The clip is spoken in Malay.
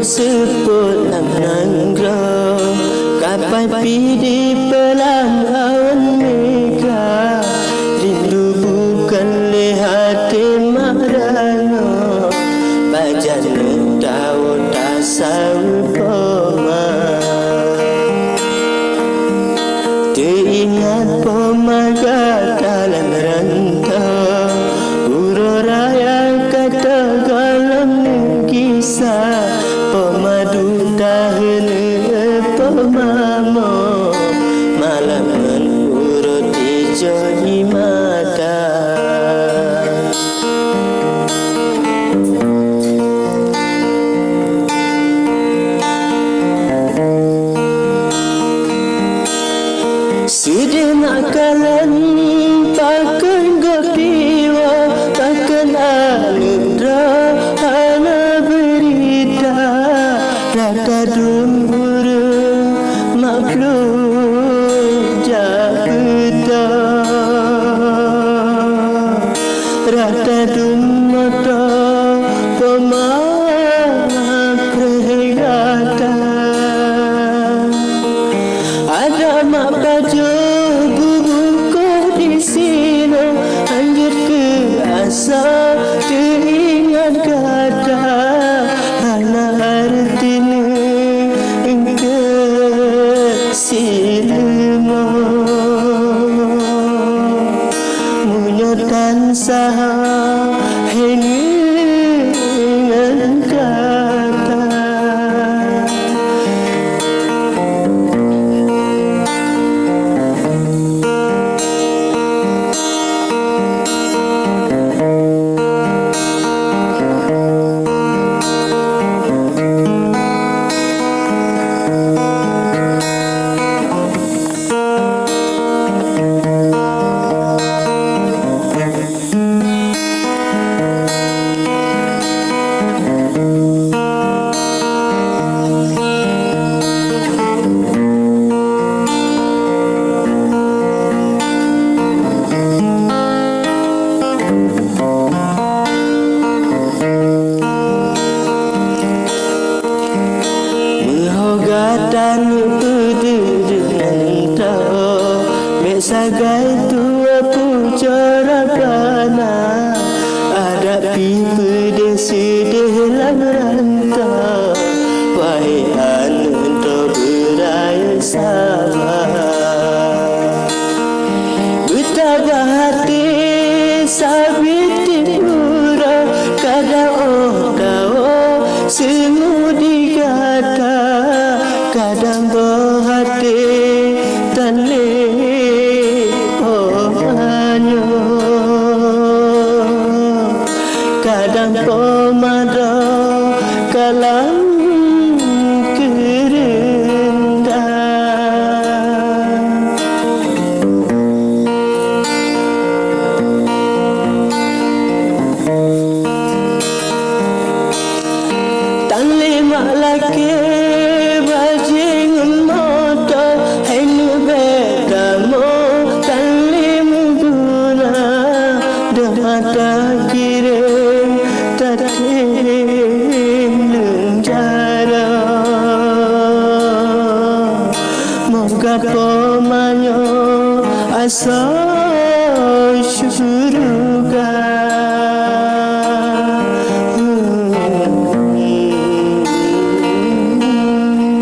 Seput lam nangro kapai pidi pelang awan mega rindu bukan lehati marano bajan tahu tasau poma teringat pemaga dalam rantau uraya kata galam kisah pemadu tahan pemamo malam menurut dijoi mata sudah nakalan takkan gopiwa takkan alundra hana berita rata dumburu maklum jabda rata dummata pemah perhegata ada mak baju bubuku di sini anjur ke asa teringat kata hana artinya engke silmo munyotan saha hengan kata dan dengan tahu mesagai tua pucara kana ada pipa de sedih lam rantau wahai anu beraya sama betapa hati sabit pura kada tahu semudi kata kadang berhati tanle ohanyo kadang pemada kalam kerendang tanle malake mata kirim tatin lenjara moga pemanyo asa syukur